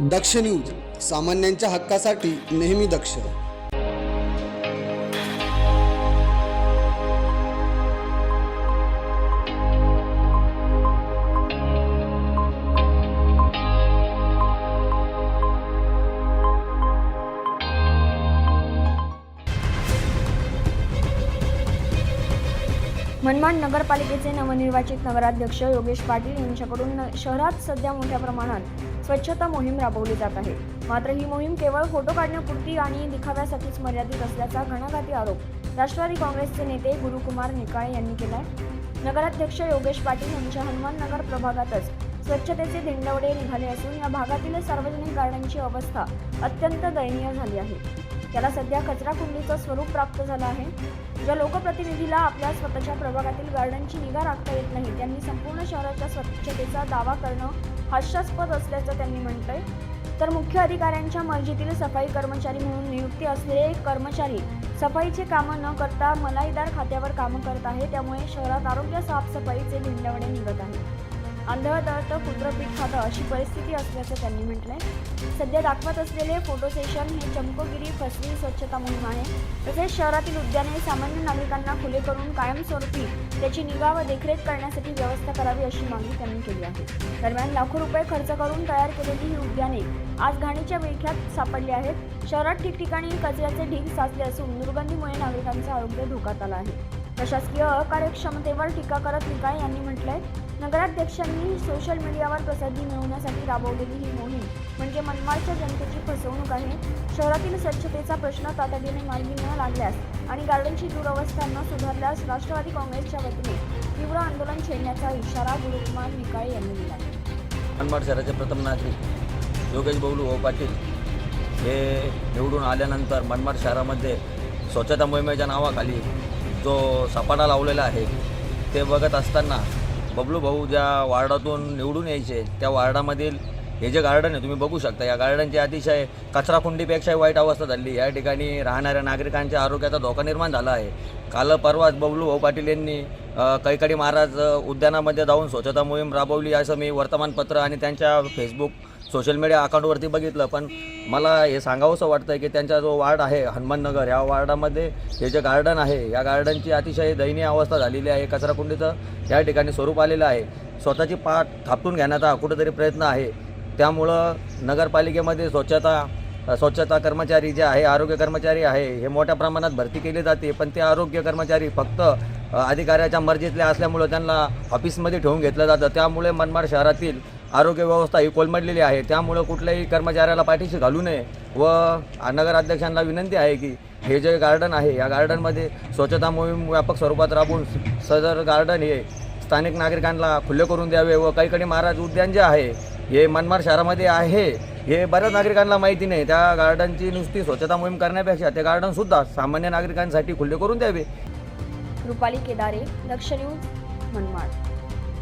दक्ष news, सामान्यांच्या हक्कासाठी नेहमी दक्ष. मनमाड नगरपालिकेचे नवनिर्वाचित नगराध्यक्ष योगेश पाटील यांच्याकडून शहरात सध्या मोठ्या प्रमाणात स्वच्छता मोहीम राबवली जात आहे. मात्र ही मोहीम केवळ फोटो काढण्यापुरती आणि दिखाव्यासाठीच मर्यादित असल्याचा घणाघाती आरोप राष्ट्रवादी काँग्रेसचे नेते गुरुकुमार निकाळे यांनी केलाय. नगराध्यक्ष योगेश पाटील यांच्या हनुमाननगर प्रभागातच स्वच्छतेचे धिंडवडे निघाले असून या भागातील सार्वजनिक गार्डनची अवस्था अत्यंत दयनीय झाली आहे. त्याला सध्या कचराकुंडीचं स्वरूप प्राप्त झालं आहे. ज्या लोकप्रतिनिधीला आपल्या स्वतःच्या प्रभागातील गार्डनची निगा राखता येत नाही त्यांनी संपूर्ण शहराच्या स्वच्छतेचा दावा करणं हास्यास्पद असल्याचं त्यांनी म्हटलंय. तर मुख्य अधिकाऱ्यांच्या मर्जीतील सफाई कर्मचारी म्हणून नियुक्ती असलेले कर्मचारी सफाईचे कामं न करता मलाईदार खात्यावर कामं करत आहे. त्यामुळे शहरात आरोग्य साफसफाईचे धिंडवडे निघत आहेत. आंधळ दळतं कुत्रं पीठ खातं अशी परिस्थिती असल्याचं त्यांनी म्हटलंय. सध्या दाखवत असलेले फोटो सेशन हे चमकोगिरी फसवी स्वच्छता मोहीम आहे. तसेच शहरातील उद्याने सामान्य नागरिकांना खुले करून कायमस्वरूपी त्याची निगा व देखरेख करण्यासाठी व्यवस्था करावी अशी मागणी त्यांनी केली आहे. दरम्यान लाखो रुपये खर्च करून तयार केलेली ही उद्याने आज घाणीच्या विळख्यात सापडली आहेत. शहरात ठिकठिकाणी कचऱ्याचे ढीग साचले असून दुर्गंधीमुळे नागरिकांचं आरोग्य धोक्यात आलं आहे. प्रशासकीय अकार्यक्षमतेवर टीका करत निकाळे यांनी म्हटलंय, नगराध्यक्षांनी सोशल मीडियावर प्रसिद्धी मिळवण्यासाठी राबवलेली ही मोहीम म्हणजे मनमाडच्या जनतेची फसवणूक आहे. शहरातील स्वच्छतेचा प्रश्न तातडीने मार्गी न लागल्यास आणि गार्डनची दुरवस्था न सुधारल्यास राष्ट्रवादी काँग्रेसच्या वतीने तीव्र आंदोलन छेडण्याचा इशारा गुरुकुमार निकाळे यांनी दिला. मनमाड शहराचे प्रथम नागरिक योगेश भाऊ पाटील हे निवडून आल्यानंतर मनमाड शहरामध्ये स्वच्छता मोहिमेच्या नावाखाली जो सपाटा लावलेला आहे ते बघत असताना बबलू भाऊ ज्या वार्डातून निवडून यायचे त्या वार्डामधील हे जे गार्डन आहे तुम्ही बघू शकता. या गार्डनची अतिशय कचराकुंडीपेक्षाही वाईट अवस्था झाली. या ठिकाणी राहणाऱ्या नागरिकांच्या आरोग्याचा धोका निर्माण झाला आहे. काल परवाच बबलू भाऊ पाटील यांनी कैकाडी महाराज उद्यानामध्ये जाऊन स्वच्छता मोहीम राबवली असं मी वर्तमानपत्र आणि त्यांच्या फेसबुक सोशल मीडिया अकाउंटवरती बघितलं. पण मला हे सांगावंसं वाटतं की त्यांचा जो वार्ड आहे हनुमाननगर या वार्डामध्ये हे जे गार्डन आहे या गार्डनची अतिशय दयनीय अवस्था झालेली आहे. कचराकुंडीचं या ठिकाणी स्वरूप आलेलं आहे. स्वतःची पाठ थापटून घेण्याचा कुठेतरी प्रयत्न आहे. त्यामुळं नगरपालिकेमध्ये स्वच्छता कर्मचारी जे आहे आरोग्य कर्मचारी आहे हे मोठ्या प्रमाणात भरती केली जाते. पण ते आरोग्य कर्मचारी फक्त अधिकाऱ्याच्या मर्जीतले असल्यामुळं त्यांना ऑफिसमध्ये ठेवून घेतलं जातं. त्यामुळे मनमाड शहरातील आरोग्य व्यवस्था ही कोलमडलेली आहे. त्यामुळं कुठल्याही कर्मचाऱ्याला पाठीशी घालू नये व नगराध्यक्षांना विनंती आहे की हे जे गार्डन आहे या गार्डनमध्ये स्वच्छता मोहीम व्यापक स्वरूपात राबवून सदर गार्डन हे स्थानिक नागरिकांना खुले करून द्यावे व कैकाडी महाराज उद्यान जे आहे हे मनमाड शहरामध्ये आहे हे बऱ्याच नागरिकांना माहिती नाही. त्या गार्डनची नुसती स्वच्छता मोहीम करण्यापेक्षा ते गार्डनसुद्धा सामान्य नागरिकांसाठी खुले करून द्यावे. रुपाली केदारे, दक्ष न्यूज, मनमाड.